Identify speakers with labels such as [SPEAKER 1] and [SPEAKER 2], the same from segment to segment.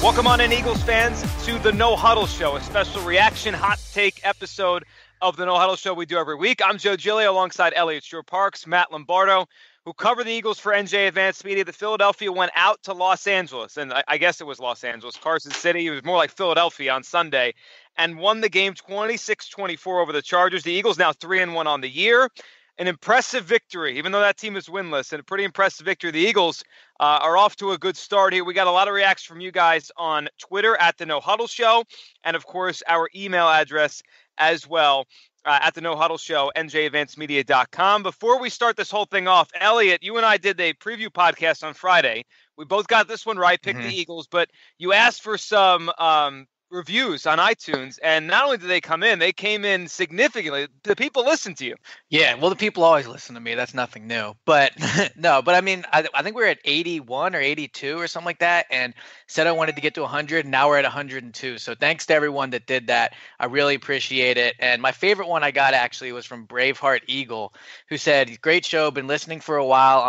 [SPEAKER 1] Welcome on in, Eagles fans, to the No Huddle Show, a special reaction hot take episode of the No Huddle Show we do every week. I'm Joe Giglio alongside Eliot, Shorr-Parks, Matt Lombardo, who cover the Eagles for NJ Advanced Media. The Philadelphia went out to Los Angeles, and I guess it was Los Angeles, Carson City. It was more like Philadelphia on Sunday, and won the game 26-24 over the Chargers. The Eagles now 3-1 on the year. An impressive victory, even though that team is winless, and a pretty impressive victory. The Eagles are off to a good start here. We got a lot of reactions from you guys on Twitter at the No Huddle Show, and of course our email address as well at the No Huddle Show, NJ.com. Before we start this whole thing off, Eliot, you and I did a preview podcast on Friday. We both got this one right, picked the Eagles, but you asked for some reviews on iTunes, and not only did they come in, they came in significantly. The people listened to you.
[SPEAKER 2] Yeah, well, the people always listen to me. That's nothing new. But no, but I mean, I think we were at 81 or 82 or something like that, and said I wanted to get to 100, and now we're at 102. So thanks to everyone that did that. I really appreciate it. And my favorite one I got actually was from Braveheart Eagle, who said, "Great show, been listening for a while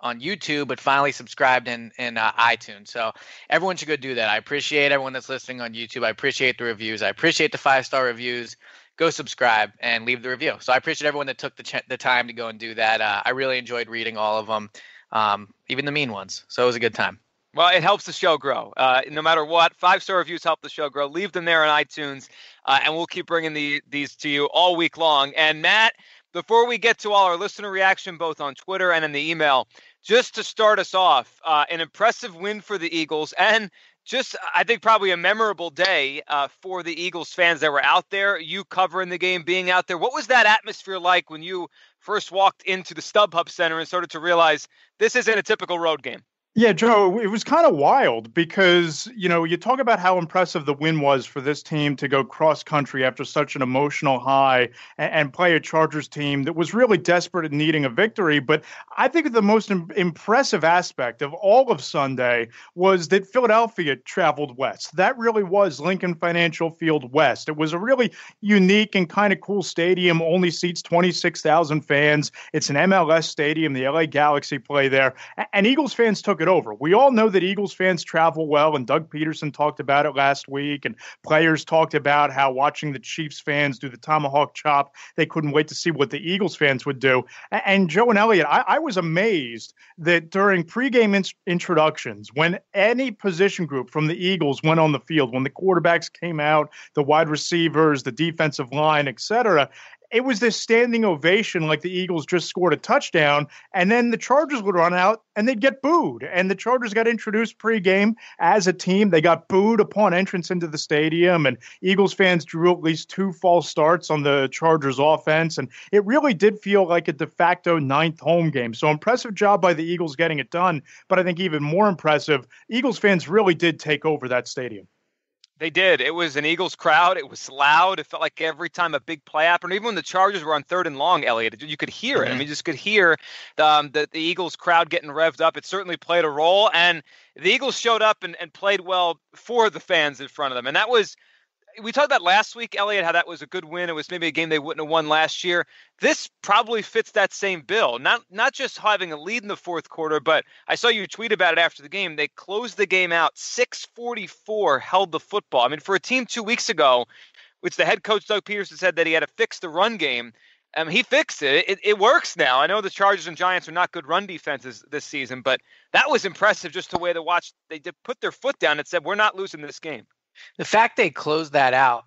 [SPEAKER 2] on YouTube, but finally subscribed in iTunes." So everyone should go do that. I appreciate everyone that's listening on YouTube. I appreciate the reviews. I appreciate the 5-star reviews. Go subscribe and leave the review. So I appreciate everyone that took the time to go and do that. I really enjoyed reading all of them, even the mean ones. So it was a good time.
[SPEAKER 1] Well, it helps the show grow. No matter what, 5-star reviews help the show grow. Leave them there on iTunes, and we'll keep bringing these to you all week long. And Matt, before we get to all our listener reaction, both on Twitter and in the email, just to start us off, an impressive win for the Eagles, and just, I think, probably a memorable day for the Eagles fans that were out there, you covering the game, being out there. What was that atmosphere like when you first walked into the StubHub Center and started to realize this isn't a typical road game?
[SPEAKER 3] Yeah, Joe, it was kind of wild because, you talk about how impressive the win was for this team to go cross country after such an emotional high and play a Chargers team that was really desperate and needing a victory. But I think the most impressive aspect of all of Sunday was that Philadelphia traveled west. That really was Lincoln Financial Field West. It was a really unique and kind of cool stadium, only seats 26,000 fans. It's an MLS stadium. The LA Galaxy play there. And Eagles fans took it over. We all know that Eagles fans travel well, and Doug Pederson talked about it last week, and players talked about how watching the Chiefs fans do the tomahawk chop, they couldn't wait to see what the Eagles fans would do. And Joe and Eliot, I was amazed that during pregame introductions, when any position group from the Eagles went on the field, when the quarterbacks came out, the wide receivers, the defensive line, etc., it was this standing ovation like the Eagles just scored a touchdown, and then the Chargers would run out and they'd get booed. And the Chargers got introduced pregame as a team. They got booed upon entrance into the stadium, and Eagles fans drew at least 2 false starts on the Chargers offense. And it really did feel like a de facto 9th home game. So impressive job by the Eagles getting it done. But I think even more impressive, Eagles fans really did take over that stadium.
[SPEAKER 1] They did. It was an Eagles crowd. It was loud. It felt like every time a big play happened, even when the Chargers were on 3rd and long, Eliot, you could hear it. I mean, you just could hear the Eagles crowd getting revved up. It certainly played a role, and the Eagles showed up and played well for the fans in front of them. And that was, we talked about last week, Eliot, how that was a good win. It was maybe a game they wouldn't have won last year. This probably fits that same bill. Not just having a lead in the 4th quarter, but I saw you tweet about it after the game. They closed the game out. 6:44 held the football. I mean, for a team 2 weeks ago, which the head coach Doug Pederson said that he had to fix the run game, he fixed it. It works now. I know the Chargers and Giants are not good run defenses this season, but that was impressive just the way they did put their foot down and said, we're not losing this game.
[SPEAKER 2] The fact they closed that out,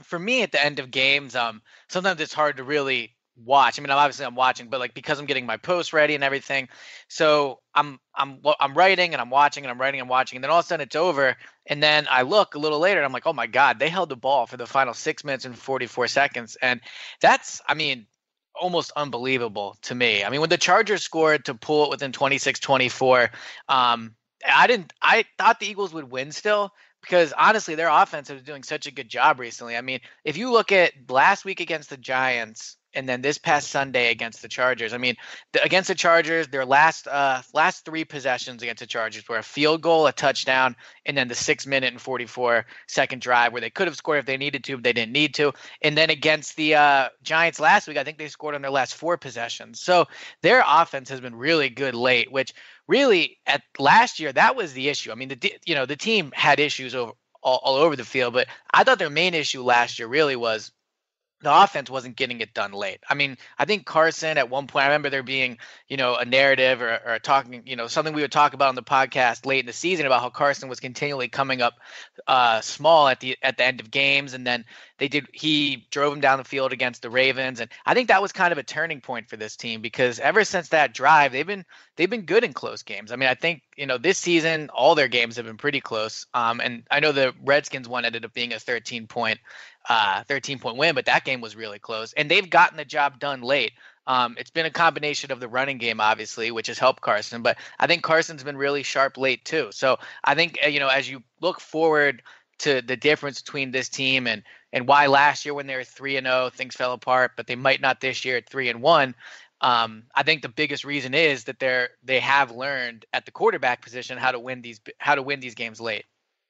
[SPEAKER 2] for me at the end of games, sometimes it's hard to really watch. I mean, obviously I'm watching, but because I'm getting my posts ready and everything, so I'm writing and I'm watching and I'm writing and watching, and then all of a sudden it's over, and then I look a little later and I'm like, oh my God, they held the ball for the final 6 minutes and 44 seconds, and that's, almost unbelievable to me. I mean, when the Chargers scored to pull it within 26-24, I thought the Eagles would win still, because honestly, their offense is doing such a good job recently. I mean, if you look at last week against the Giants, and then this past Sunday against the Chargers. I mean, against the Chargers, their last 3 possessions against the Chargers were a field goal, a touchdown, and then the 6-minute and 44-second drive where they could have scored if they needed to, but they didn't need to. And then against the Giants last week, I think they scored on their last 4 possessions. So their offense has been really good late, which really at last year, that was the issue. I mean, the team had issues all over the field, but I thought their main issue last year really was the offense wasn't getting it done late. I mean, I think Carson at one point, I remember there being, a narrative or talking, something we would talk about on the podcast late in the season about how Carson was continually coming up small at the end of games. And then he drove him down the field against the Ravens. And I think that was kind of a turning point for this team because ever since that drive, they've been good in close games. I mean, I think, this season, all their games have been pretty close. And I know the Redskins one ended up being a 13-point win, but that game was really close. And they've gotten the job done late. It's been a combination of the running game, obviously, which has helped Carson, but I think Carson's been really sharp late too. So I think, as you look forward to the difference between this team and why last year when they were 3-0, things fell apart, but they might not this year at 3-1. I think the biggest reason is that they have learned at the quarterback position how to win these games late.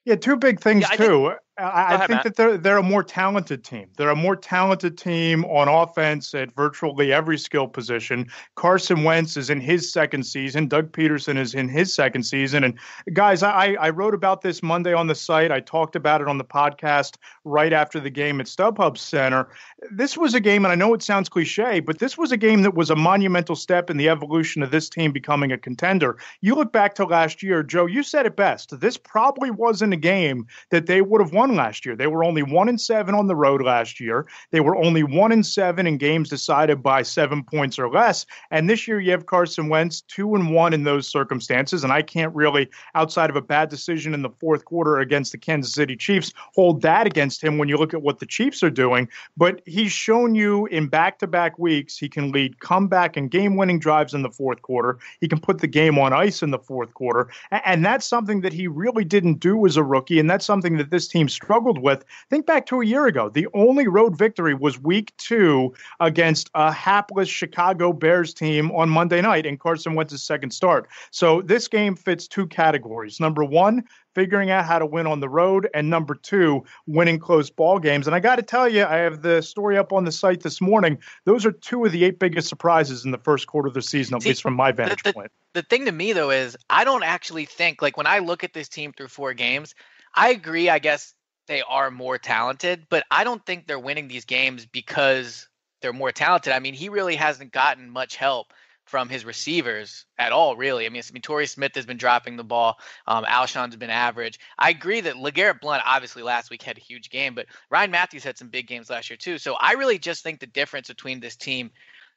[SPEAKER 3] Yeah, 2 big things too. I think
[SPEAKER 1] Matt.
[SPEAKER 3] that they're a more talented team. They're a more talented team on offense at virtually every skill position. Carson Wentz is in his second season. Doug Pederson is in his second season. And guys, I wrote about this Monday on the site. I talked about it on the podcast right after the game at StubHub Center. This was a game, and I know it sounds cliche, but this was a game that was a monumental step in the evolution of this team becoming a contender. You look back to last year, Joe, you said it best. This probably wasn't a game that they would have won last year. They were only 1-7 on the road last year. They were only 1-7 in games decided by 7 points or less. And this year you have Carson Wentz 2-1 in those circumstances. And I can't really, outside of a bad decision in the fourth quarter against the Kansas City Chiefs, hold that against him when you look at what the Chiefs are doing. But he's shown you in back-to-back weeks he can lead comeback and game-winning drives in the fourth quarter. He can put the game on ice in the fourth quarter. And that's something that he really didn't do as a rookie. And that's something that this team struggled with. Think back to a year ago. The only road victory was week 2 against a hapless Chicago Bears team on Monday night in Carson Wentz's second start. So this game fits 2 categories. Number 1, figuring out how to win on the road, and number 2, winning close ball games. And I got to tell you, I have the story up on the site this morning. Those are 2 of the 8 biggest surprises in the first quarter of the season, at least from my vantage point.
[SPEAKER 2] The thing to me, though, is I don't actually think, like when I look at this team through 4 games, I agree, I guess, they are more talented, but I don't think they're winning these games because they're more talented. I mean, he really hasn't gotten much help from his receivers at all, really. I mean, Torrey Smith has been dropping the ball. Alshon's been average. I agree that LeGarrette Blount, obviously last week had a huge game, but Ryan Matthews had some big games last year too. So I really just think the difference between this team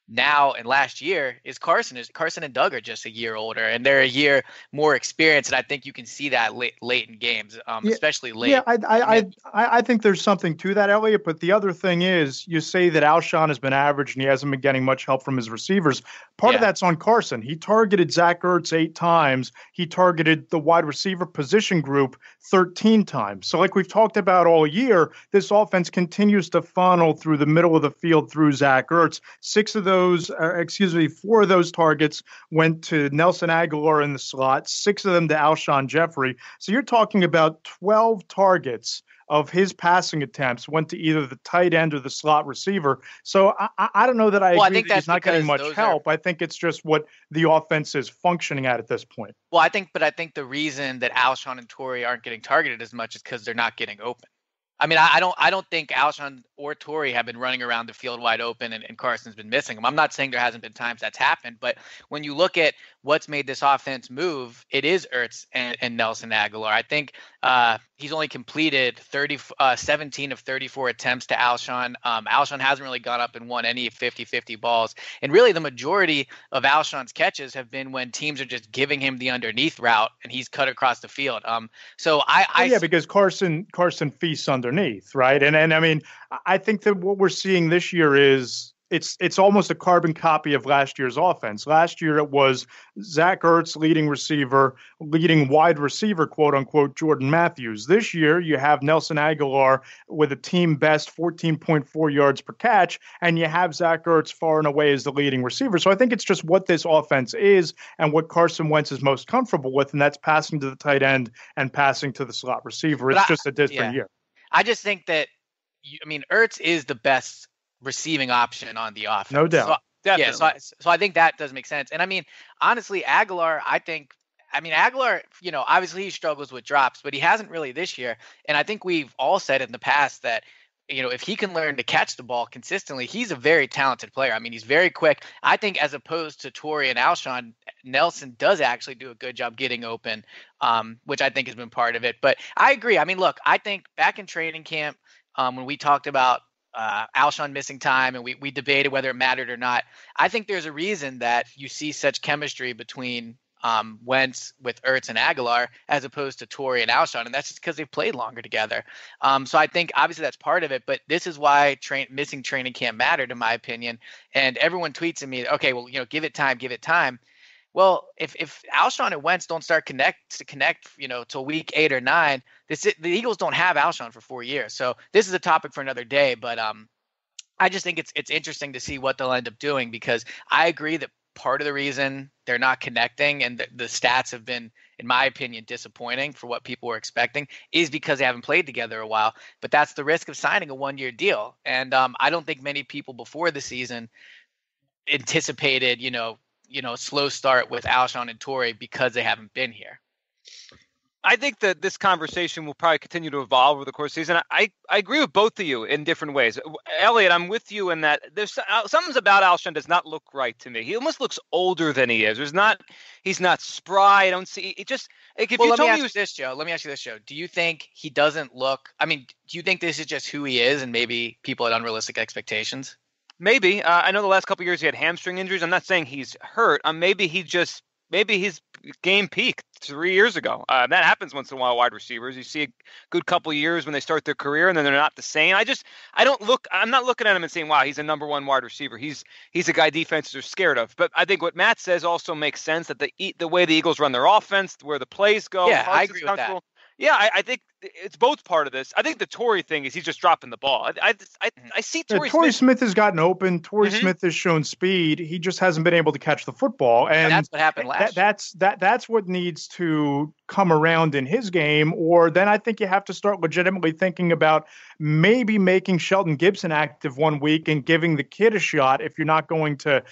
[SPEAKER 2] now and last year is Carson and Doug are just a year older and they're a year more experienced. And I think you can see that late in games, especially late.
[SPEAKER 3] Yeah, I think there's something to that, Eliot. But the other thing is you say that Alshon has been average and he hasn't been getting much help from his receivers. Part of that's on Carson. He targeted Zach Ertz 8 times. He targeted the wide receiver position group 13 times. So like we've talked about all year, this offense continues to funnel through the middle of the field through Zach Ertz. 4 of those targets went to Nelson Aguilar in the slot, 6 of them to Alshon Jeffery. So you're talking about 12 targets of his passing attempts went to either the tight end or the slot receiver. So I don't know that I agree that he's not getting much help. I think it's just what the offense is functioning at this point.
[SPEAKER 2] Well, I think the reason that Alshon and Torrey aren't getting targeted as much is because they're not getting open. I mean, I don't think Alshon or Torrey have been running around the field wide open and Carson's been missing them. I'm not saying there hasn't been times that's happened, but when you look at what's made this offense move, it is Ertz and Nelson Aguilar. I think he's only completed 17 of 34 attempts to Alshon. Alshon hasn't really gone up and won any 50-50 balls. And really the majority of Alshon's catches have been when teams are just giving him the underneath route and he's cut across the field.
[SPEAKER 3] Because Carson feasts underneath, right? And I mean, I think that what we're seeing this year is it's almost a carbon copy of last year's offense. Last year it was Zach Ertz leading wide receiver, quote unquote, Jordan Matthews. This year you have Nelson Aguilar with a team best 14.4 yards per catch, and you have Zach Ertz far and away as the leading receiver. So I think it's just what this offense is and what Carson Wentz is most comfortable with, and that's passing to the tight end and passing to the slot receiver. It's just a different year.
[SPEAKER 2] I just think that, Ertz is the best receiving option on the offense.
[SPEAKER 3] No doubt.
[SPEAKER 2] So I think that does make sense. And honestly, Aguilar, Aguilar, obviously he struggles with drops, but he hasn't really this year. And I think we've all said in the past that, if he can learn to catch the ball consistently, he's a very talented player. He's very quick. I think as opposed to Torrey and Alshon, Nelson does actually do a good job getting open, which I think has been part of it. But I agree. Look, I think back in training camp, when we talked about Alshon missing time and we debated whether it mattered or not, I think there's a reason that you see such chemistry between Wentz with Ertz and Aguilar as opposed to Torrey and Alshon, and that's just because they've played longer together. So I think obviously that's part of it, but this is why missing training camp mattered, in my opinion. And everyone tweets at me, okay, well, give it time. Well, if Alshon and Wentz don't start to connect, till week 8 or 9, the Eagles don't have Alshon for 4 years. So this is a topic for another day, but I just think it's interesting to see what they'll end up doing, because I agree that part of the reason they're not connecting and the stats have been, in my opinion, disappointing for what people were expecting is because they haven't played together a while. But that's the risk of signing a 1-year deal. And I don't think many people before the season anticipated, slow start with Alshon and Torrey because they haven't been here.
[SPEAKER 1] I think that this conversation will probably continue to evolve over the course of the season. I agree with both of you in different ways. Eliot, I'm with you in that there's something about Alshon does not look right to me. He almost looks older than he is. He's not spry. I don't see it. Just like if you told me
[SPEAKER 2] Let me ask you this, Joe. Do you think he doesn't look? Do you think this is just who he is, and maybe people had unrealistic expectations?
[SPEAKER 1] Maybe. I know the last couple of years he had hamstring injuries. I'm not saying he's hurt. Maybe his game peaked 3 years ago. That happens once in a while. Wide receivers, you see a good couple of years when they start their career and then they're not the same. I'm not looking at him and saying, wow, he's a number one wide receiver. He's a guy defenses are scared of. But I think what Matt says also makes sense, that the way the Eagles run their offense, where the plays go.
[SPEAKER 2] Yeah, I agree with that.
[SPEAKER 1] Yeah, I think it's both part of this. I think the Torrey thing is he's just dropping the ball. I see
[SPEAKER 3] Torrey Smith has gotten open. Torrey Smith has shown speed. He just hasn't been able to catch the football, and
[SPEAKER 2] that's what happened last year.
[SPEAKER 3] That's what needs to come around in his game. Or then I think you have to start legitimately thinking about maybe making Shelton Gibson active 1 week and giving the kid a shot if you're not going to,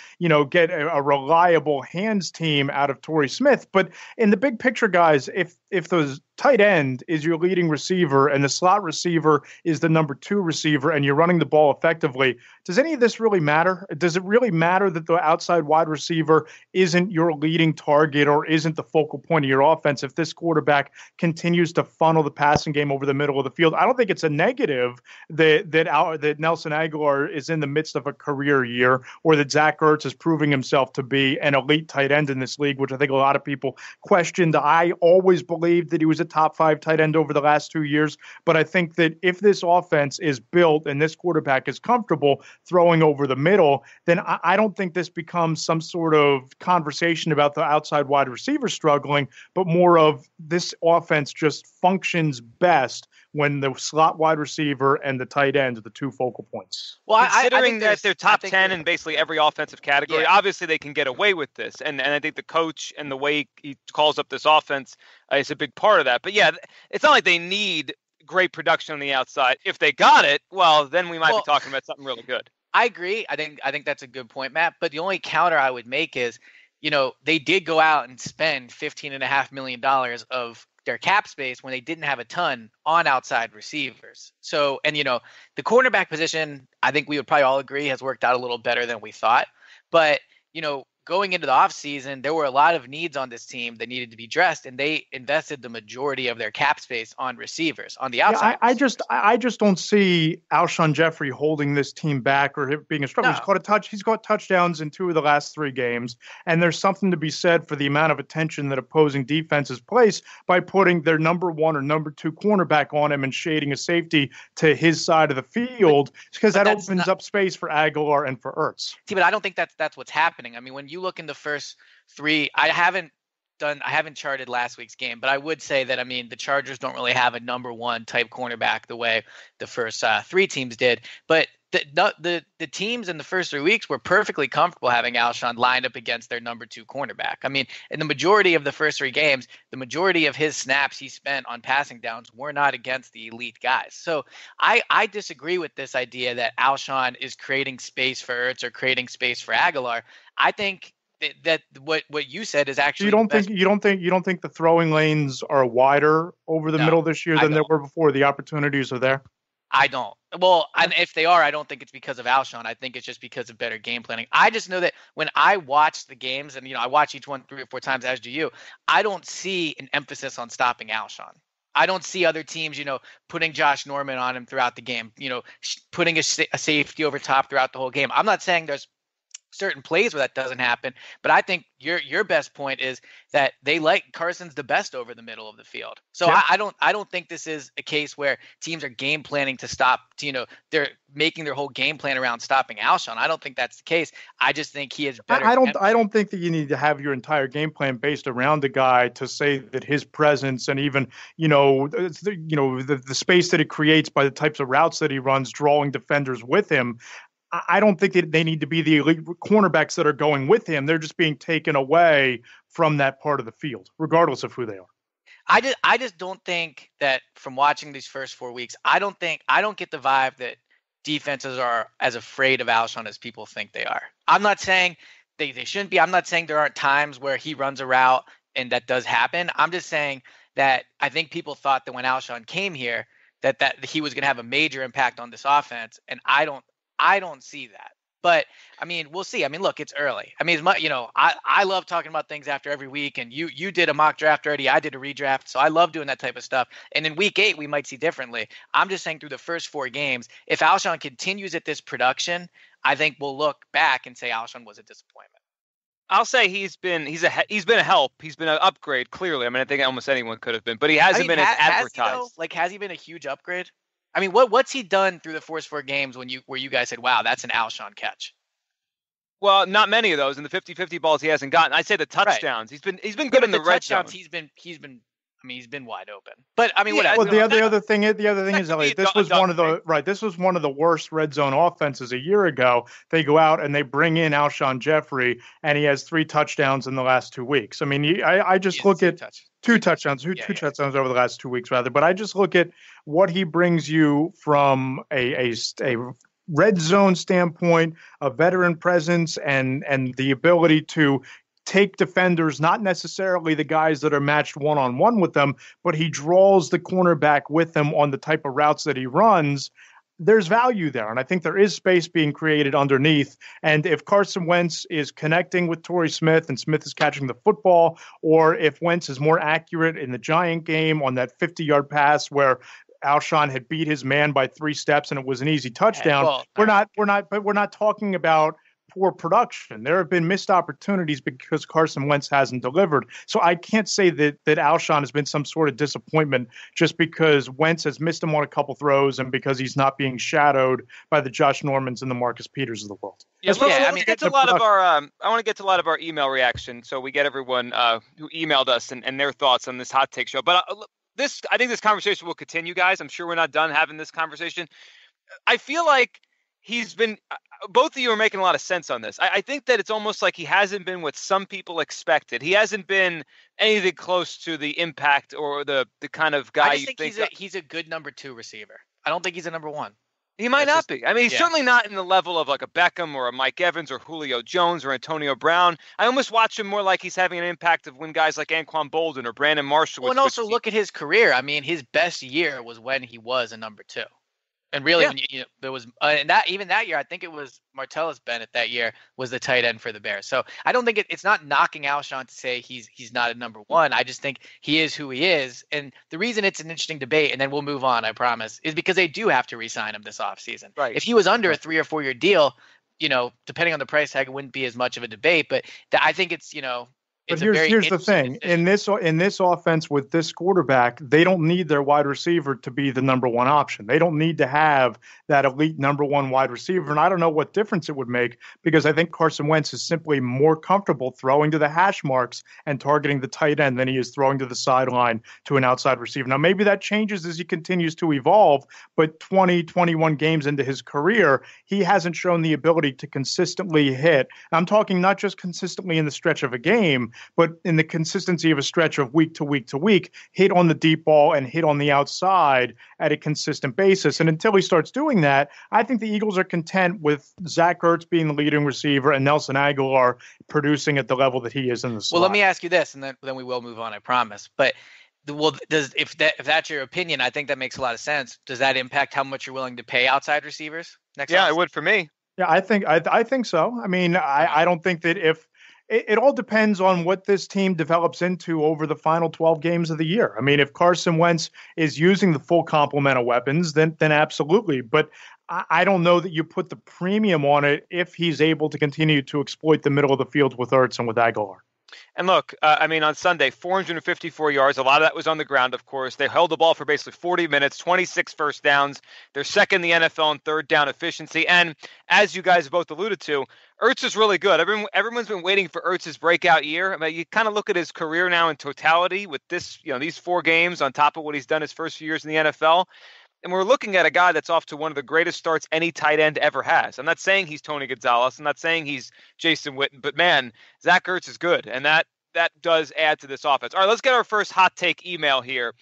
[SPEAKER 3] get a reliable hands team out of Torrey Smith. But in the big picture, guys, if those tight end is your leading receiver and the slot receiver is the number 2 receiver and you're running the ball effectively, does any of this really matter? Does it really matter that the outside wide receiver isn't your leading target or isn't the focal point of your offense if this quarterback continues to funnel the passing game over the middle of the field? I don't think it's a negative that Nelson Aguilar is in the midst of a career year, or that Zach Ertz is proving himself to be an elite tight end in this league, which I think a lot of people questioned. I always believed that he was a top 5 tight end over the last 2 years, but I think that if this offense is built and this quarterback is comfortable throwing over the middle, then I don't think this becomes some sort of conversation about the outside wide receiver struggling, but more of this offense just functions best when the slot wide receiver and the tight end are the 2 focal points.
[SPEAKER 1] Well, considering that they're top 10 in basically every offensive category, obviously they can get away with this. And I think the coach and the way he calls up this offense is a big part of that. But yeah, it's not like they need great production on the outside. If they got it, well, then we might be talking about something really good.
[SPEAKER 2] I agree. I think that's a good point, Matt. But the only counter I would make is, they did go out and spend $15.5 million of their cap space when they didn't have a ton on outside receivers. So, and the cornerback position, I think we would probably all agree has worked out a little better than we thought. But, going into the offseason, there were a lot of needs on this team that needed to be addressed, and they invested the majority of their cap space on receivers, on the outside.
[SPEAKER 3] I just don't see Alshon Jeffery holding this team back or being a struggle.
[SPEAKER 2] No.
[SPEAKER 3] He's got touchdowns in 2 of the last 3 games, and there's something to be said for the amount of attention that opposing defenses place by putting their number 1 or number 2 cornerback on him and shading a safety to his side of the field, because that opens up space for Aguilar and for Ertz.
[SPEAKER 2] See, but I don't think that's what's happening. I mean, when you look in the first 3, I haven't charted last week's game, but I would say that, I mean, the Chargers don't really have a number 1 type cornerback the way the first 3 teams did. But the teams in the first 3 weeks were perfectly comfortable having Alshon lined up against their number 2 cornerback. I mean, in the majority of the first 3 games, the majority of his snaps he spent on passing downs were not against the elite guys. So I disagree with this idea that Alshon is creating space for Ertz or creating space for Aguilar. I think that what you said is actually
[SPEAKER 3] you don't think the throwing lanes are wider over the middle this year than they were before? The opportunities are there.
[SPEAKER 2] I don't. Well, and if they are, I don't think it's because of Alshon. I think it's just because of better game planning. I just know that when I watch the games, and I watch each one 3 or 4 times, as do you, I don't see an emphasis on stopping Alshon. I don't see other teams, putting Josh Norman on him throughout the game, putting a safety over top throughout the whole game. I'm not saying there's certain plays where that doesn't happen, but I think your best point is that they like Carson's the best over the middle of the field. So yeah. I don't think this is a case where teams are game planning to stop. They're making their whole game plan around stopping Alshon. I don't think that's the case. I just think he is better.
[SPEAKER 3] I don't think that you need to have your entire game plan based around the guy to say that his presence and even the space that it creates by the types of routes that he runs, drawing defenders with him. I don't think that they need to be the elite cornerbacks that are going with him. They're just being taken away from that part of the field, regardless of who they are.
[SPEAKER 2] I just don't think that from watching these first 4 weeks, I don't get the vibe that defenses are as afraid of Alshon as people think they are. I'm not saying they shouldn't be. I'm not saying there aren't times where he runs a route and that does happen. I'm just saying that I think people thought that when Alshon came here that he was going to have a major impact on this offense, and I don't see that. But I mean, we'll see. I mean, look, it's early. I mean, I love talking about things after every week, and you did a mock draft already. I did a redraft, so I love doing that type of stuff. And in week 8, we might see differently. I'm just saying through the first 4 games, if Alshon continues at this production, I think we'll look back and say Alshon was a disappointment.
[SPEAKER 1] I'll say he's been a help. He's been an upgrade, clearly. I mean, I think almost anyone could have been, but he hasn't been as advertised.
[SPEAKER 2] Has he been a huge upgrade? I mean, what's he done through the first 4 games where you guys said, wow, that's an Alshon catch?
[SPEAKER 1] Well, not many of those. In the 50-50 balls he hasn't gotten. I say the touchdowns. Right. He's been good in the red zone.
[SPEAKER 2] He's been wide open. But I mean, whatever.
[SPEAKER 3] Well, the other thing is, Eliot, this was one of the worst red zone offenses a year ago. They go out and they bring in Alshon Jeffery, and he has 3 touchdowns in the last 2 weeks. I mean, I just look at 2 touchdowns, two touchdowns over the last 2 weeks, rather. But I just look at what he brings you from a red zone standpoint, a veteran presence, and the ability to take defenders, not necessarily the guys that are matched one-on-one with them, but he draws the cornerback with him on the type of routes that he runs. There's value there, and I think there is space being created underneath. And if Carson Wentz is connecting with Torrey Smith and Smith is catching the football, or if Wentz is more accurate in the Giant game on that 50-yard pass where Alshon had beat his man by 3 steps and it was an easy touchdown, we're not talking about poor production. There have been missed opportunities because Carson Wentz hasn't delivered. So I can't say that Alshon has been some sort of disappointment just because Wentz has missed him on a couple throws and because he's not being shadowed by the Josh Normans and the Marcus Peters of the world.
[SPEAKER 1] Yeah, I want to get to a lot of our email reaction, so we get everyone who emailed us and their thoughts on this hot take show. But I think this conversation will continue, guys. I'm sure we're not done having this conversation. I feel like both of you are making a lot of sense on this. I think that it's almost like he hasn't been what some people expected. He hasn't been anything close to the impact or the kind of guy you think.
[SPEAKER 2] He's a good number 2 receiver. I don't think he's a number 1.
[SPEAKER 1] He might not be. I mean, he's certainly not in the level of like a Beckham or a Mike Evans or Julio Jones or Antonio Brown. I almost watch him more like he's having an impact of when guys like Anquan Bolden or Brandon Marshall.
[SPEAKER 2] Well, and also look at his career. I mean, his best year was when he was a number 2. And really, when there was, and that even that year, I think it was Martellus Bennett that year was the tight end for the Bears. So I don't think it's not knocking Alshon to say he's not a number one. I just think he is who he is. And the reason it's an interesting debate, and then we'll move on, I promise, is because they do have to re-sign him this offseason.
[SPEAKER 1] Right.
[SPEAKER 2] If he was under a 3 or 4 year deal, depending on the price tag, it wouldn't be as much of a debate. But I think it's,
[SPEAKER 3] But here's the thing. In this offense with this quarterback, they don't need their wide receiver to be the number one option. They don't need to have that elite number one wide receiver. And I don't know what difference it would make, because I think Carson Wentz is simply more comfortable throwing to the hash marks and targeting the tight end than he is throwing to the sideline to an outside receiver. Now, maybe that changes as he continues to evolve, but 21 games into his career, he hasn't shown the ability to consistently hit. I'm talking not just consistently in the stretch of a game, but in the consistency of a stretch of week to week to week, hit on the deep ball and hit on the outside at a consistent basis. And until he starts doing that, I think the Eagles are content with Zach Ertz being the leading receiver and Nelson Agholor producing at the level that he is in the slot.
[SPEAKER 2] Well, let me ask you this, and then we will move on, I promise. But if that's your opinion, I think that makes a lot of sense. Does that impact how much you're willing to pay outside receivers next?
[SPEAKER 1] Yeah, it would for me.
[SPEAKER 3] Yeah, I think so. I mean, I don't think that if it all depends on what this team develops into over the final 12 games of the year. I mean, if Carson Wentz is using the full complement of weapons, then absolutely. But I don't know that you put the premium on it if he's able to continue to exploit the middle of the field with Ertz and with Agholor.
[SPEAKER 1] And look, on Sunday, 454 yards. A lot of that was on the ground, of course. They held the ball for basically 40 minutes, 26 first downs. They're second in the NFL in third down efficiency. And as you guys both alluded to, Ertz is really good. Everyone's been waiting for Ertz's breakout year. I mean, you kind of look at his career now in totality with this, these 4 games on top of what he's done his first few years in the NFL. And we're looking at a guy that's off to one of the greatest starts any tight end ever has. I'm not saying he's Tony Gonzalez. I'm not saying he's Jason Witten. But, man, Zach Ertz is good. And that does add to this offense. All right, let's get our first hot take email here.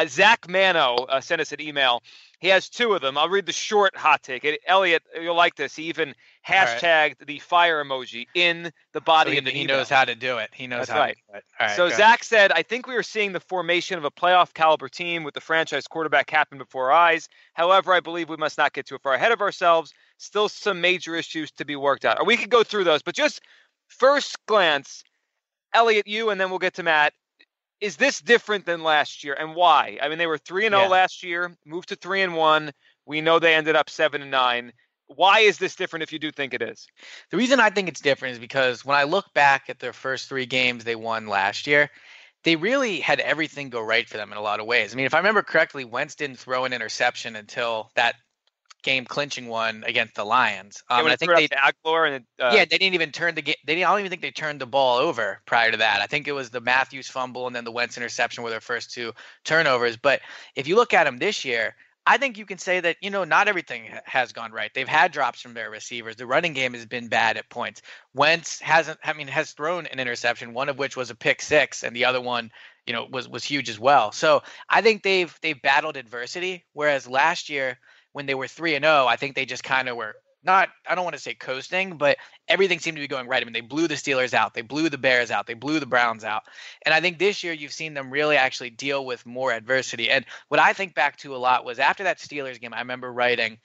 [SPEAKER 1] Zach Mano sent us an email. He has 2 of them. I'll read the short hot take. Eliot, you'll like this. He even hashtagged the fire emoji in the body of the email.
[SPEAKER 2] He knows how to do it. He knows
[SPEAKER 1] That's
[SPEAKER 2] how
[SPEAKER 1] right.
[SPEAKER 2] to do it. All right,
[SPEAKER 1] so Zach said, I think we are seeing the formation of a playoff caliber team with the franchise quarterback happen before our eyes. However, I believe we must not get too far ahead of ourselves. Still some major issues to be worked out. Or we could go through those, but just first glance, Eliot, you, and then we'll get to Matt. Is this different than last year, and why? I mean, they were 3-0 last year, moved to 3-1. We know they ended up 7-9. Why is this different if you do think it is?
[SPEAKER 2] The reason I think it's different is because when I look back at their first 3 games they won last year, they really had everything go right for them in a lot of ways. I mean, if I remember correctly, Wentz didn't throw an interception until that game clinching one against the Lions.
[SPEAKER 1] And I think they
[SPEAKER 2] they didn't even turn the game. I don't even think they turned the ball over prior to that. I think it was the Matthews fumble and then the Wentz interception were their first 2 turnovers. But if you look at them this year, I think you can say that, not everything has gone right. They've had drops from their receivers. The running game has been bad at points. Wentz has thrown an interception, one of which was a pick 6, and the other one, was huge as well. So I think they've battled adversity, whereas last year when they were 3-0, I think they just kind of were not, I don't want to say coasting, but everything seemed to be going right. I mean, they blew the Steelers out. They blew the Bears out. They blew the Browns out. And I think this year you've seen them really actually deal with more adversity. And what I think back to a lot was after that Steelers game, I remember writing,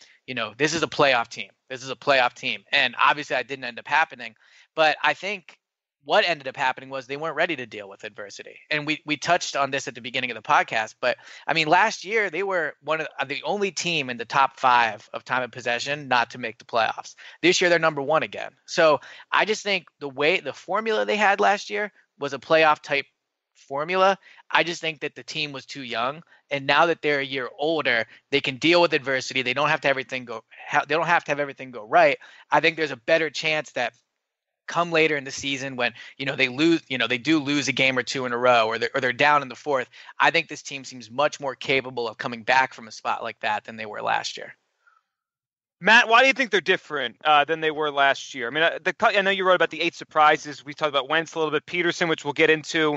[SPEAKER 2] this is a playoff team. This is a playoff team. And obviously that didn't end up happening. But I think what ended up happening was they weren't ready to deal with adversity. And we touched on this at the beginning of the podcast. But, I mean, last year they were one of the only team in the top 5 of time of possession not to make the playoffs. This year they're number 1 again. So I just think the formula they had last year was a playoff type formula. I just think that the team was too young. And now that they're a year older, they can deal with adversity. They don't have to have everything go right. I think there's a better chance that come later in the season when they lose, they do lose a game or 2 in a row, or they're down in the 4th. I think this team seems much more capable of coming back from a spot like that than they were last year.
[SPEAKER 1] Matt, why do you think they're different than they were last year? I mean, I know you wrote about the 8 surprises. We talked about Wentz a little bit, Pederson, which we'll get into.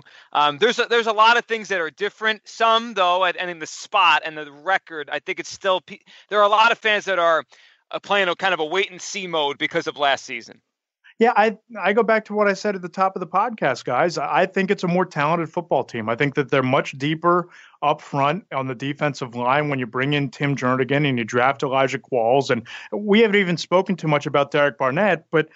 [SPEAKER 1] There's a lot of things that are different. Some, though, and in the spot and the record, I think it's still there are a lot of fans that are playing a kind of a wait and see mode because of last season.
[SPEAKER 3] Yeah, I go back to what I said at the top of the podcast, guys. I think it's a more talented football team. I think that they're much deeper up front on the defensive line when you bring in Tim Jernigan and you draft Elijah Qualls. And we haven't even spoken too much about Derek Barnett, but,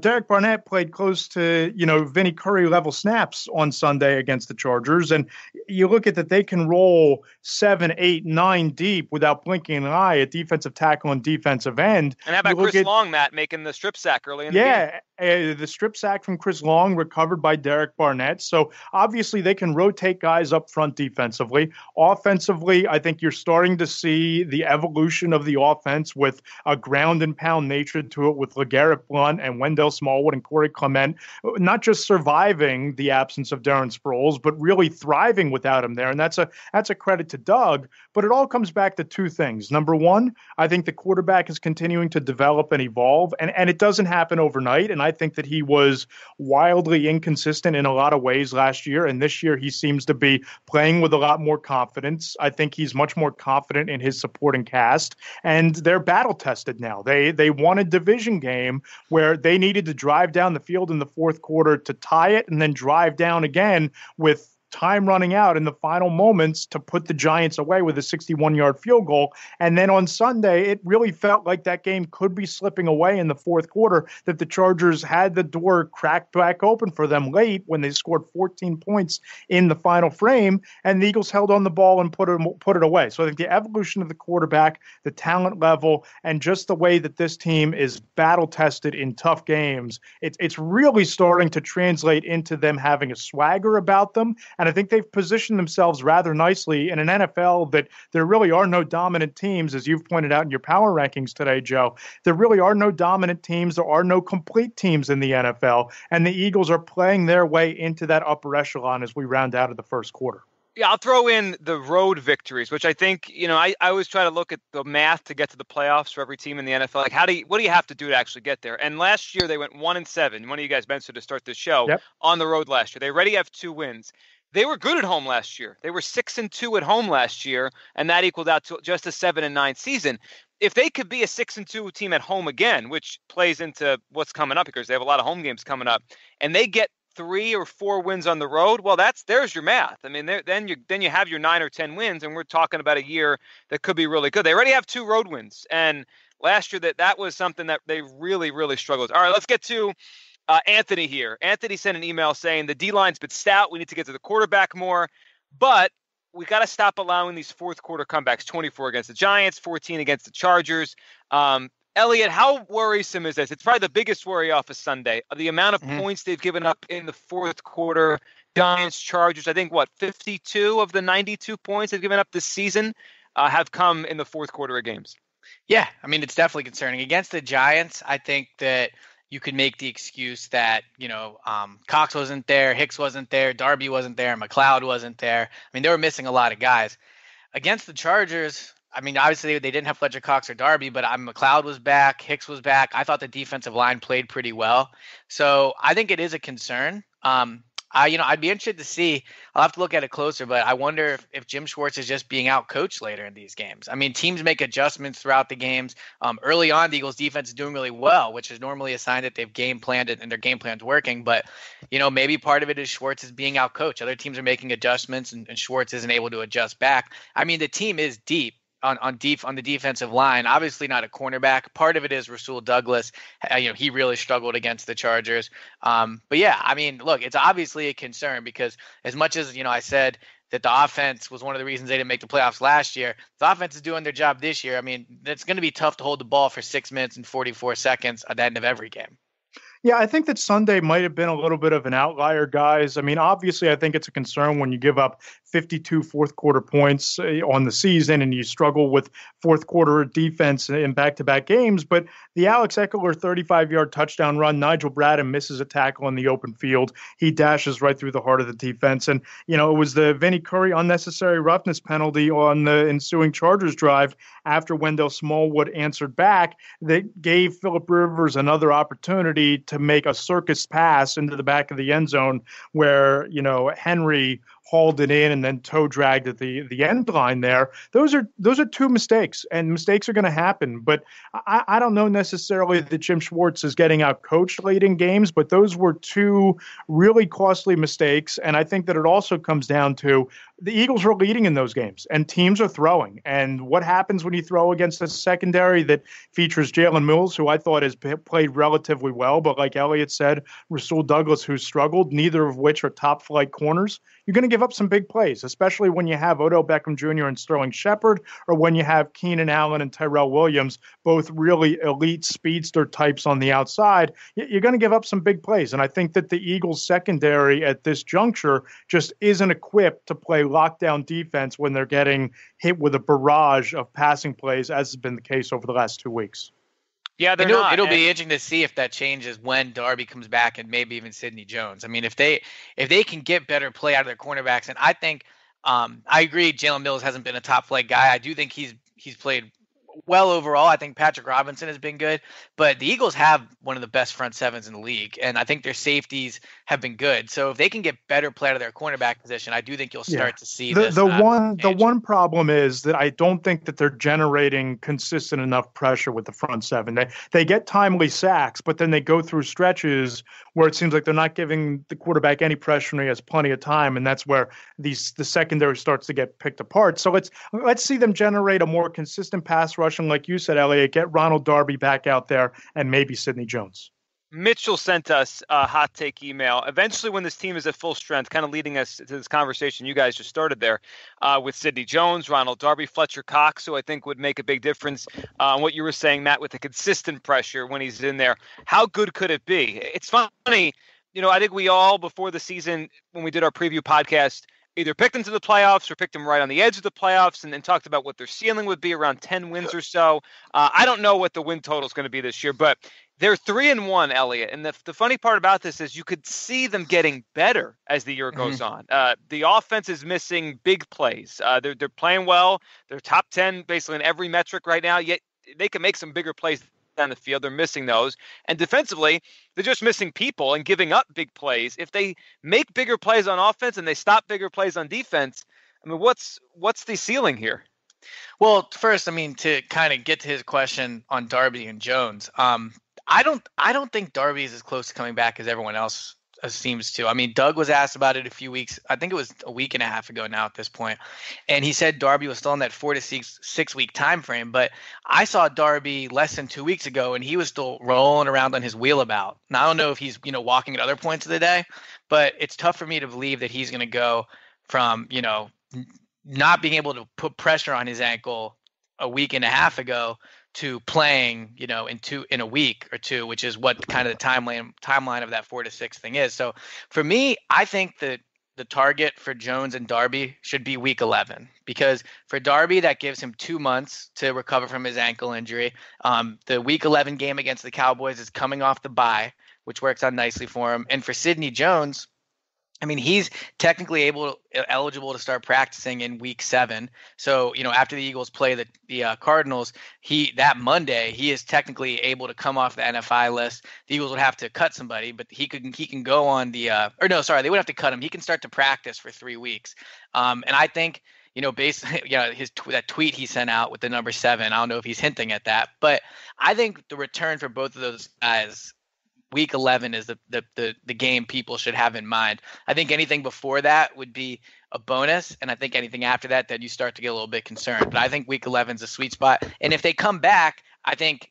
[SPEAKER 3] Derek Barnett played close to, Vinnie Curry level snaps on Sunday against the Chargers. And you look at that, they can roll 7, 8, 9 deep without blinking an eye at defensive tackle and defensive end.
[SPEAKER 1] And how about Chris Long, Matt, making the strip sack early in the game?
[SPEAKER 3] The strip sack from Chris Long recovered by Derek Barnett. So obviously they can rotate guys up front defensively. Offensively, I think you're starting to see the evolution of the offense with a ground and pound nature to it with LeGarrette Blount and Wendell Smallwood and Corey Clement, not just surviving the absence of Darren Sproles, but really thriving without him there. And that's a credit to Doug. But it all comes back to two things. Number one, I think the quarterback is continuing to develop and evolve, and it doesn't happen overnight. And I think that he was wildly inconsistent in a lot of ways last year. And this year he seems to be playing with a lot more confidence. I think he's much more confident in his supporting cast, and they're battle tested now. They won a division game where they needed to drive down the field in the fourth quarter to tie it and then drive down again with time running out in the final moments to put the Giants away with a 61-yard field goal. And then on Sunday, it really felt like that game could be slipping away in the fourth quarter, that the Chargers had the door cracked back open for them late when they scored 14 points in the final frame, and the Eagles held on the ball and put it away. So I think the evolution of the quarterback, the talent level, and just the way that this team is battle-tested in tough games, it's really starting to translate into them having a swagger about them. And I think they've positioned themselves rather nicely in an NFL that there really are no dominant teams, as you've pointed out in your power rankings today, Joe. There really are no dominant teams. There are no complete teams in the NFL. And the Eagles are playing their way into that upper echelon as we round out of the first quarter.
[SPEAKER 1] Yeah, I'll throw in the road victories, which I think, I always try to look at the math to get to the playoffs for every team in the NFL. Like, what do you have to do to actually get there? And last year they went 1-7. One of you guys mentioned to start the show on the road last year. They already have 2 wins. They were good at home last year. They were 6-2 at home last year, and that equaled out to just a 7-9 season. If they could be a 6-2 team at home again, which plays into what's coming up because they have a lot of home games coming up, and they get 3 or 4 wins on the road, well, there's your math. I mean, then you have your 9 or 10 wins, and we're talking about a year that could be really good. They already have 2 road wins, and last year that was something that they really, really struggled with. All right, let's get to Anthony here. Anthony sent an email saying the D-line's been stout. We need to get to the quarterback more, but we got to stop allowing these fourth quarter comebacks. 24 against the Giants, 14 against the Chargers. Eliot, how worrisome is this? It's probably the biggest worry off of Sunday. The amount of points they've given up in the fourth quarter. Giants, Chargers, I think 52 of the 92 points they've given up this season have come in the fourth quarter of games.
[SPEAKER 2] Yeah, I mean, it's definitely concerning. Against the Giants, I think that you could make the excuse that, Cox wasn't there, Hicks wasn't there, Darby wasn't there, McLeod wasn't there. I mean, they were missing a lot of guys. Against the Chargers, I mean, obviously they didn't have Fletcher Cox or Darby, but McLeod was back, Hicks was back. I thought the defensive line played pretty well. So I think it is a concern. I'd be interested to see. I'll have to look at it closer, but I wonder if Jim Schwartz is just being outcoached later in these games. I mean, teams make adjustments throughout the games. Early on, the Eagles defense is doing really well, which is normally a sign that they've game planned it and their game plan's working. But, maybe part of it is Schwartz is being outcoached. Other teams are making adjustments and Schwartz isn't able to adjust back. I mean, the team is deep on the defensive line. Obviously not a cornerback. Part of it is Rasul Douglas. He really struggled against the Chargers. But yeah, I mean, look, it's obviously a concern because as much as, I said that the offense was one of the reasons they didn't make the playoffs last year, the offense is doing their job this year. I mean, it's going to be tough to hold the ball for 6 minutes and 44 seconds at the end of every game.
[SPEAKER 3] Yeah, I think that Sunday might have been a little bit of an outlier, guys. I mean, obviously, I think it's a concern when you give up 52 fourth quarter points on the season and you struggle with fourth quarter defense in back-to-back games. But the Alex Eckler 35-yard touchdown run, Nigel Bradham misses a tackle in the open field. He dashes right through the heart of the defense. And, it was the Vinnie Curry unnecessary roughness penalty on the ensuing Chargers drive after Wendell Smallwood answered back that gave Phillip Rivers another opportunity to make a circus pass into the back of the end zone where, Henry hauled it in and then toe dragged at the end line there. Those are 2 mistakes, and mistakes are going to happen. But I don't know necessarily that Jim Schwartz is getting out coached late in games, but those were 2 really costly mistakes. And I think that it also comes down to the Eagles are leading in those games, and teams are throwing. And what happens when you throw against a secondary that features Jalen Mills, who I thought has played relatively well, but like Eliot said, Rasul Douglas, who's struggled, neither of which are top flight corners. You're going to give up some big plays, especially when you have Odell Beckham Jr. and Sterling Shepard, or when you have Keenan Allen and Tyrell Williams, both really elite speedster types on the outside. You're going to give up some big plays. And I think that the Eagles secondary at this juncture just isn't equipped to play lockdown defense when they're getting hit with a barrage of passing plays, as has been the case over the last 2 weeks.
[SPEAKER 1] Yeah, it'll
[SPEAKER 2] be interesting to see if that changes when Darby comes back and maybe even Sidney Jones. I mean, if they can get better play out of their cornerbacks, and I think I agree Jalen Mills hasn't been a top flight guy. I do think he's played well overall. I think Patrick Robinson has been good, but the Eagles have one of the best front sevens in the league, and I think their safeties have been good. So if they can get better play out of their cornerback position, I do think you'll start to see this.
[SPEAKER 3] The one problem is that I don't think that they're generating consistent enough pressure with the front seven. They get timely sacks, but then they go through stretches where it seems like they're not giving the quarterback any pressure and he has plenty of time, and that's where the secondary starts to get picked apart. So let's see them generate a more consistent pass rush. And like you said, Eliot, get Ronald Darby back out there and maybe Sidney Jones.
[SPEAKER 1] Mitchell sent us a hot take email. Eventually, when this team is at full strength, kind of leading us to this conversation you guys just started there with Sidney Jones, Ronald Darby, Fletcher Cox, who I think would make a big difference on what you were saying, Matt, with the consistent pressure when he's in there. How good could it be? It's funny. I think we all, before the season, when we did our preview podcast, either picked them to the playoffs or picked them right on the edge of the playoffs and then talked about what their ceiling would be, around 10 wins or so. I don't know what the win total is going to be this year, but they're 3-1, Eliot. And the funny part about this is you could see them getting better as the year goes on. The offense is missing big plays. They're playing well. They're top 10 basically in every metric right now, yet they can make some bigger plays down the field. They're missing those. And defensively, they're just missing people and giving up big plays. If they make bigger plays on offense and they stop bigger plays on defense, I mean, what's the ceiling here?
[SPEAKER 2] Well, first, to kind of get to his question on Darby and Jones, I don't think Darby is as close to coming back as everyone else seems to. Doug was asked about it a few weeks. I think it was a week and a half ago now at this point, and he said Darby was still in that 4 to 6 week time frame. But I saw Darby less than 2 weeks ago, and he was still rolling around on his wheelabout. Now I don't know if he's walking at other points of the day, but it's tough for me to believe that he's going to go from not being able to put pressure on his ankle a week and a half ago to playing, in a week or two, which is what kind of the timeline of that 4 to 6 thing is. So for me, I think that the target for Jones and Darby should be week 11, because for Darby, that gives him 2 months to recover from his ankle injury. The week 11 game against the Cowboys is coming off the bye, which works out nicely for him. And for Sidney Jones, he's technically eligible to start practicing in week 7. So, after the Eagles play the Cardinals, that Monday, he is technically able to come off the NFI list. The Eagles would have to cut somebody, but he can go on they would have to cut him. He can start to practice for 3 weeks. And I think, that tweet he sent out with the number 7, I don't know if he's hinting at that, but I think the return for both of those guys, week 11 is the game people should have in mind. I think anything before that would be a bonus, and I think anything after that, then you start to get a little bit concerned. But I think week 11 is a sweet spot. And if they come back, I think,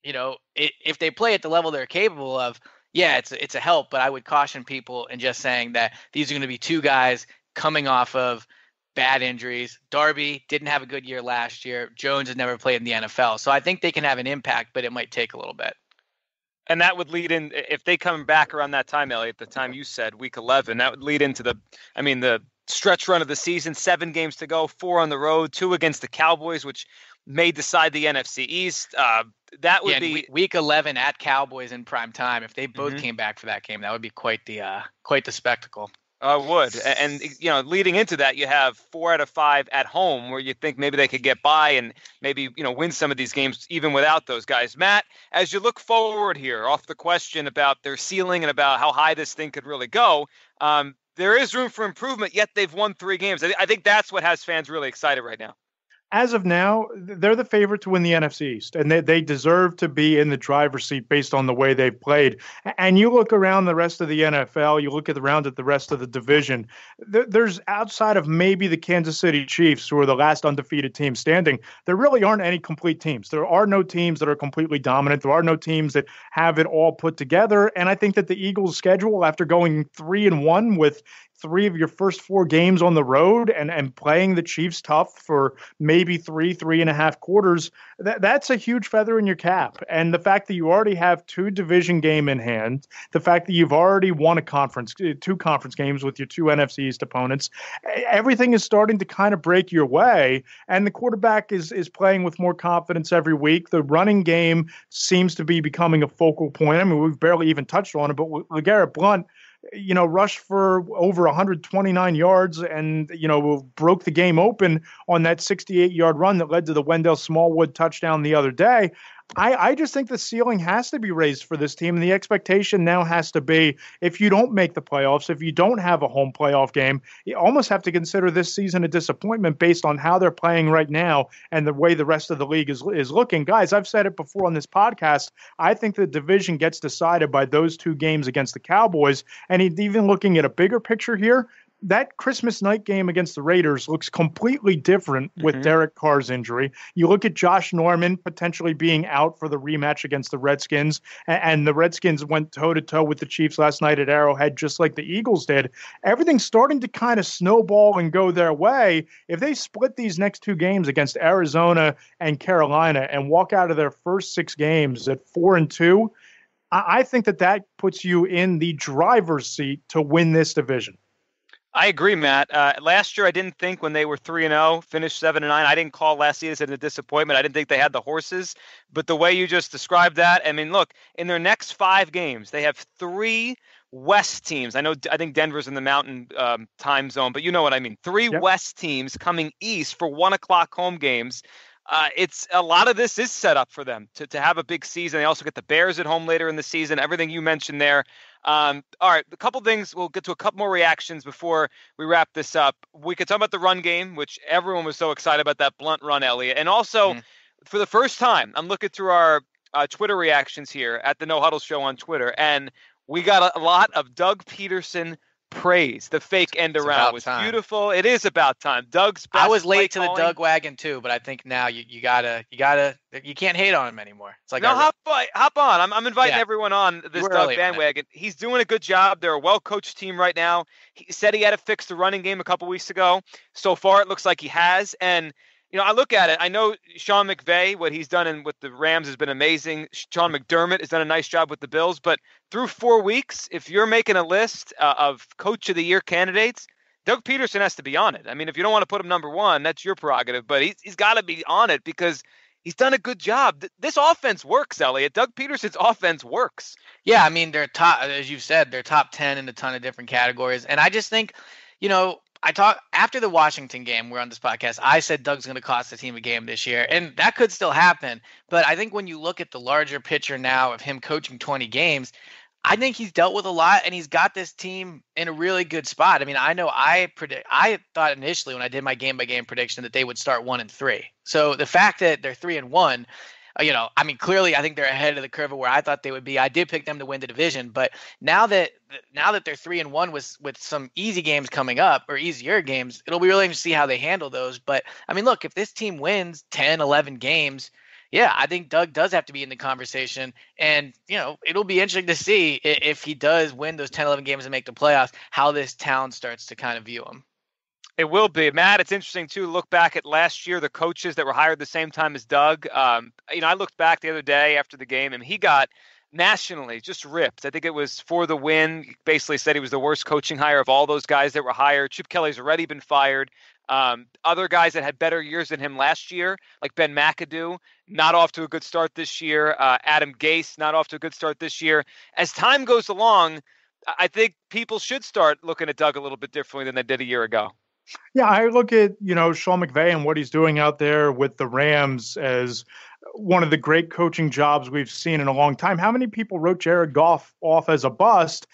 [SPEAKER 2] if they play at the level they're capable of, yeah, it's a help. But I would caution people in just saying that these are going to be 2 guys coming off of bad injuries. Darby didn't have a good year last year. Jones has never played in the NFL. So I think they can have an impact, but it might take a little bit.
[SPEAKER 1] And that would lead in, if they come back around that time, Eliot, the time you said, week 11, that would lead into the stretch run of the season, 7 games to go, 4 on the road, 2 against the Cowboys, which may decide the NFC East. That would be
[SPEAKER 2] week 11 at Cowboys in prime time. If they both came back for that game, that would be quite the spectacle.
[SPEAKER 1] Would. And, leading into that, you have 4 out of 5 at home where you think maybe they could get by and maybe, win some of these games even without those guys. Matt, as you look forward here off the question about their ceiling and about how high this thing could really go, there is room for improvement, yet they've won 3 games. I think that's what has fans really excited right now.
[SPEAKER 3] As of now, they're the favorite to win the NFC East, and they deserve to be in the driver's seat based on the way they've played. And you look around the rest of the NFL, you look around at the rest of the division, there's outside of maybe the Kansas City Chiefs, who are the last undefeated team standing, there really aren't any complete teams. There are no teams that are completely dominant. There are no teams that have it all put together. And I think that the Eagles' schedule, after going 3-1 with three of your first four games on the road and playing the Chiefs tough for maybe 3.5 quarters, that's a huge feather in your cap. And the fact that you already have two division game in hand, the fact that you've already won two conference games with your two NFC East opponents, everything is starting to kind of break your way. And the quarterback is playing with more confidence every week. The running game seems to be becoming a focal point. I mean, we've barely even touched on it, but LeGarrette Blount, rushed for over 129 yards and, broke the game open on that 68-yard run that led to the Wendell Smallwood touchdown the other day. I just think the ceiling has to be raised for this team. And the expectation now has to be, if you don't make the playoffs, if you don't have a home playoff game, you almost have to consider this season a disappointment based on how they're playing right now and the way the rest of the league is looking. Guys, I've said it before on this podcast. I think the division gets decided by those two games against the Cowboys. And even looking at a bigger picture here, that Christmas night game against the Raiders looks completely different with Derek Carr's injury. You look at Josh Norman potentially being out for the rematch against the Redskins, and the Redskins went toe-to-toe with the Chiefs last night at Arrowhead, just like the Eagles did. Everything's starting to kind of snowball and go their way. If they split these next two games against Arizona and Carolina and walk out of their first 6 games at 4-2, I think that puts you in the driver's seat to win this division.
[SPEAKER 1] I agree, Matt. Last year, I didn't think when they were 3-0, finished 7-9, I didn't call last season a disappointment. I didn't think they had the horses. But the way you just described that, I mean, look, in their next 5 games, they have 3 West teams. I think Denver's in the mountain time zone, but you know what I mean. 3 West teams coming east for 1:00 home games. It's a lot of this is set up for them to have a big season. They also get the Bears at home later in the season. Everything you mentioned there. All right, a couple things. We'll get to a couple more reactions before we wrap this up. We could talk about the run game, which everyone was so excited about that blunt run, Eliot. And also, for the first time, I'm looking through our Twitter reactions here at the No Huddle Show on Twitter, and we got a lot of Doug Pederson praise. The fake end around was beautiful. It is about time. Doug's best.
[SPEAKER 2] I was late to the Doug wagon too, but I think now you can't hate on him anymore. It's like,
[SPEAKER 1] no, hop on. I'm inviting everyone on this Doug bandwagon. He's doing a good job. They're a well-coached team right now. He said he had to fix the running game a couple weeks ago. So far, it looks like he has. And I look at it. I know Sean McVay, what he's done with the Rams has been amazing. Sean McDermott has done a nice job with the Bills. But through 4 weeks, if you're making a list of Coach of the Year candidates, Doug Pederson has to be on it. I mean, if you don't want to put him number 1, that's your prerogative. But he's got to be on it because he's done a good job. This offense works, Eliot. Doug Pederson's offense works.
[SPEAKER 2] Yeah, I mean, they're top, as you've said, they're top 10 in a ton of different categories. And I just think, I talked after the Washington game. We're on this podcast. I said Doug's going to cost the team a game this year, and that could still happen. But I think when you look at the larger picture now of him coaching 20 games, I think he's dealt with a lot, and he's got this team in a really good spot. I mean, I know I thought initially when I did my game-by-game prediction that they would start 1-3. So the fact that they're 3-1. I mean, clearly, I think they're ahead of the curve of where I thought they would be. I did pick them to win the division, but now that they're 3-1 with some easy games coming up or easier games, it'll be really interesting to see how they handle those. But I mean, look, if this team wins 10, 11 games, yeah, I think Doug does have to be in the conversation. And, it'll be interesting to see if he does win those 10, 11 games and make the playoffs, how this town starts to kind of view him.
[SPEAKER 1] It will be. Matt, it's interesting, too, to look back at last year, the coaches that were hired the same time as Doug. I looked back the other day after the game, and he got nationally just ripped. I think it was For the Win. He basically said he was the worst coaching hire of all those guys that were hired. Chip Kelly's already been fired. Other guys that had better years than him last year, like Ben McAdoo, not off to a good start this year. Adam Gase, not off to a good start this year. As time goes along, I think people should start looking at Doug a little bit differently than they did a year ago.
[SPEAKER 3] Yeah, I look at, Sean McVay and what he's doing out there with the Rams as one of the great coaching jobs we've seen in a long time. How many people wrote Jared Goff off as a bust?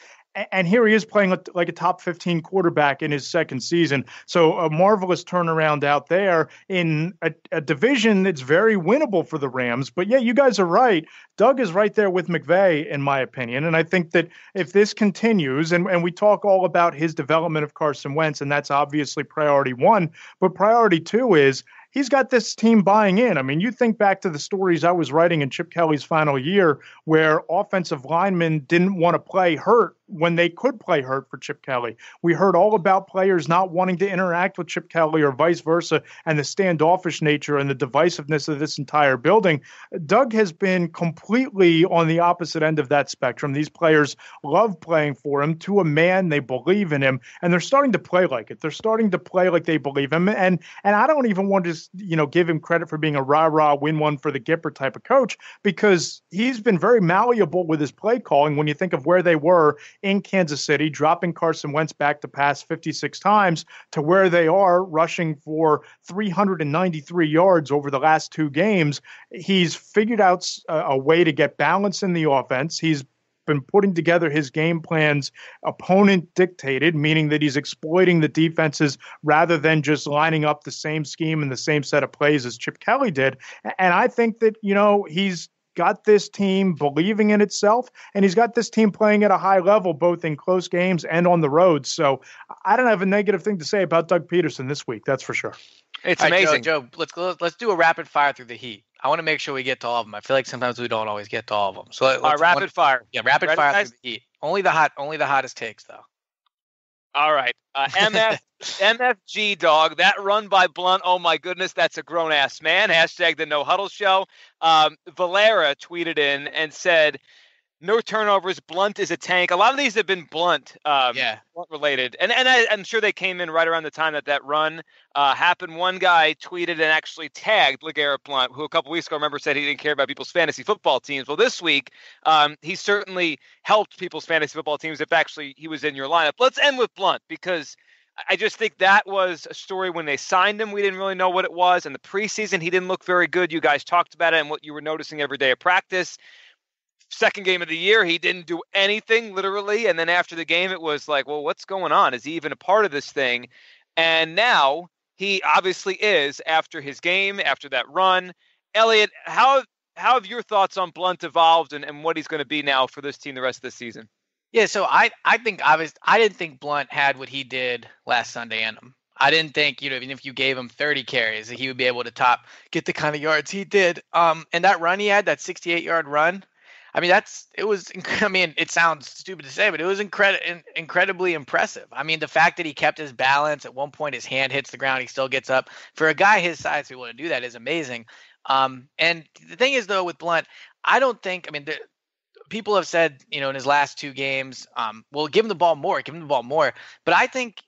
[SPEAKER 3] And here he is playing like a top 15 quarterback in his second season. So a marvelous turnaround out there in a division that's very winnable for the Rams. But yeah, you guys are right. Doug is right there with McVay, in my opinion. And I think that if this continues, and we talk all about his development of Carson Wentz, and that's obviously priority one, but priority two is he's got this team buying in. I mean, you think back to the stories I was writing in Chip Kelly's final year where offensive linemen didn't want to play hurt when they could play hurt for Chip Kelly. We heard all about players not wanting to interact with Chip Kelly or vice versa, and the standoffish nature and the divisiveness of this entire building. Doug has been completely on the opposite end of that spectrum. These players love playing for him to a man. They believe in him, and they're starting to play like it. They're starting to play like they believe him. And I don't even want to give him credit for being a rah-rah, win one for the Gipper type of coach, because he's been very malleable with his play calling when you think of where they were in Kansas City, dropping Carson Wentz back to pass 56 times to where they are rushing for 393 yards over the last two games. He's figured out a way to get balance in the offense. He's been putting together his game plans opponent dictated, meaning that he's exploiting the defenses rather than just lining up the same scheme and the same set of plays as Chip Kelly did. And I think that, he's got this team believing in itself, and he's got this team playing at a high level, both in close games and on the road. So I don't have a negative thing to say about Doug Pederson this week. That's for sure.
[SPEAKER 1] It's amazing.
[SPEAKER 2] Joe, let's do a rapid fire through the heat. I want to make sure we get to all of them. I feel like sometimes we don't always get to all of them. So
[SPEAKER 1] rapid fire.
[SPEAKER 2] Yeah, rapid
[SPEAKER 1] Ready,
[SPEAKER 2] fire
[SPEAKER 1] guys?
[SPEAKER 2] through the heat. Only the hottest takes though.
[SPEAKER 1] All right. MFG dog, that run by Blunt. Oh my goodness, that's a grown ass man. Hashtag the No Huddle Show. Valera tweeted in and said, no turnovers. Blunt is a tank. A lot of these have been Blunt related. And I'm sure they came in right around the time that run happened. One guy tweeted and actually tagged LeGarrette Blunt, who a couple weeks ago, remember, said he didn't care about people's fantasy football teams. Well, this week, he certainly helped people's fantasy football teams if actually he was in your lineup. Let's end with Blunt, because I just think that was a story when they signed him. We didn't really know what it was. In the preseason, he didn't look very good. You guys talked about it and what you were noticing every day at practice. Second game of the year, he didn't do anything, literally. And then after the game, it was like, well, what's going on? Is he even a part of this thing? And now he obviously is after his game, after that run. Eliot, how have your thoughts on Blunt evolved and what he's going to be now for this team the rest of the season?
[SPEAKER 2] Yeah, so I didn't think Blunt had what he did last Sunday in him. I didn't think, even if you gave him 30 carries, that he would be able to get the kind of yards he did. And that run he had, that 68-yard run, it sounds stupid to say, but it was incredibly impressive. I mean, the fact that he kept his balance, at one point his hand hits the ground, he still gets up. For a guy his size to be able to do that is amazing. And the thing is, though, with Blunt, people have said, in his last two games, well, give him the ball more. But I think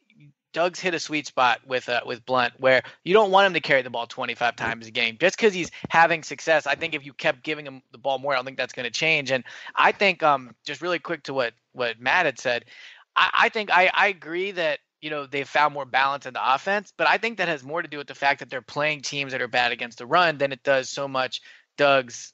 [SPEAKER 2] Doug's hit a sweet spot with Blunt where you don't want him to carry the ball 25 times a game just because he's having success. I think if you kept giving him the ball more, I don't think that's going to change. And I think just really quick to what Matt had said, I think I agree that they've found more balance in the offense, but I think that has more to do with the fact that they're playing teams that are bad against the run than it does so much Doug's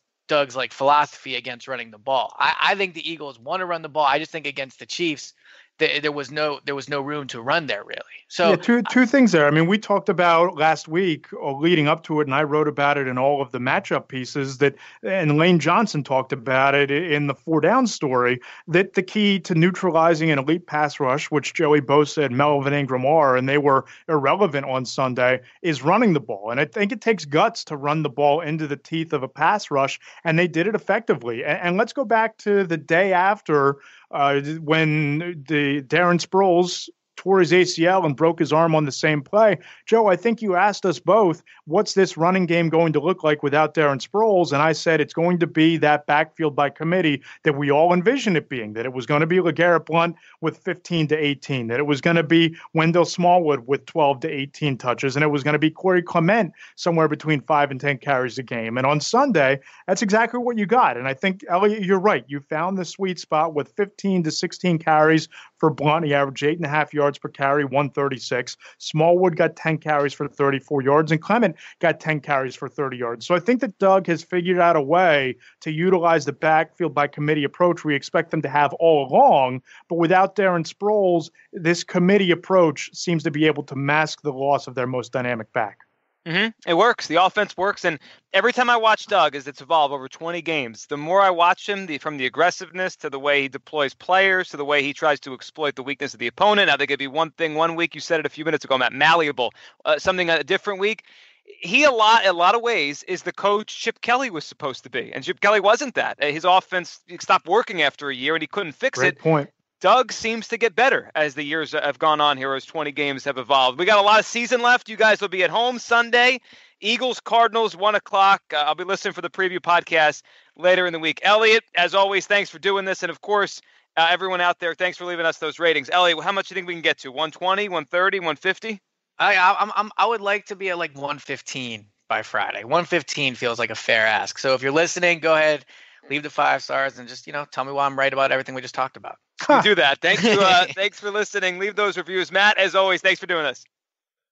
[SPEAKER 2] like philosophy against running the ball. I think the Eagles want to run the ball. I just think against the Chiefs, there was no room to run there, really. So
[SPEAKER 3] yeah, two things there. I mean, we talked about last week leading up to it, and I wrote about it in all of the matchup pieces and Lane Johnson talked about it in the 4 down story, that the key to neutralizing an elite pass rush, which Joey Bosa and Melvin Ingram are, and they were irrelevant on Sunday, is running the ball. And I think it takes guts to run the ball into the teeth of a pass rush, and they did it effectively. And let's go back to the day after when the Darren Sproles tore his ACL and broke his arm on the same play. Joe, I think you asked us both, what's this running game going to look like without Darren Sproles? And I said it's going to be that backfield by committee that we all envisioned it being, that it was going to be LeGarrette Blunt with 15 to 18, that it was going to be Wendell Smallwood with 12 to 18 touches, and it was going to be Corey Clement somewhere between 5 and 10 carries a game. And on Sunday, that's exactly what you got. And I think, Eliot, you're right. You found the sweet spot with 15 to 16 carries for Blount. He averaged 8.5 yards per carry, 136. Smallwood got 10 carries for 34 yards, and Clement got 10 carries for 30 yards. So I think that Doug has figured out a way to utilize the backfield by committee approach we expect them to have all along. But without Darren Sproles, this committee approach seems to be able to mask the loss of their most dynamic back.
[SPEAKER 1] It works. The offense works. And every time I watch Doug, as it's evolved over 20 games, the more I watch him, from the aggressiveness to the way he deploys players to the way he tries to exploit the weakness of the opponent. Now, they could be one thing one week. You said it a few minutes ago, Matt, malleable. Something a different week. He, a lot of ways, is the coach Chip Kelly was supposed to be. And Chip Kelly wasn't that. His offense stopped working after a year, and he couldn't fix it.
[SPEAKER 3] Great point.
[SPEAKER 1] Doug seems to get better as the years have gone on here, as 20 games have evolved. We got a lot of season left. You guys will be at home Sunday. Eagles, Cardinals, 1 o'clock. I'll be listening for the preview podcast later in the week. Eliot, as always, thanks for doing this. And, of course, everyone out there, thanks for leaving us those ratings. Eliot, how much do you think we can get to? 120, 130, 150?
[SPEAKER 2] I would like to be at like 115 by Friday. 115 feels like a fair ask. So if you're listening, go ahead, leave the 5 stars, and just, tell me why I'm right about everything we just talked about.
[SPEAKER 1] Do that. Thanks for listening. Leave those reviews. Matt, as always, thanks for doing this.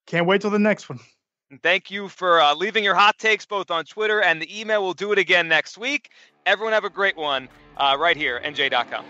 [SPEAKER 3] Can't wait till the next one.
[SPEAKER 1] And thank you for leaving your hot takes both on Twitter and the email. We'll do it again next week. Everyone have a great one right here, NJ.com.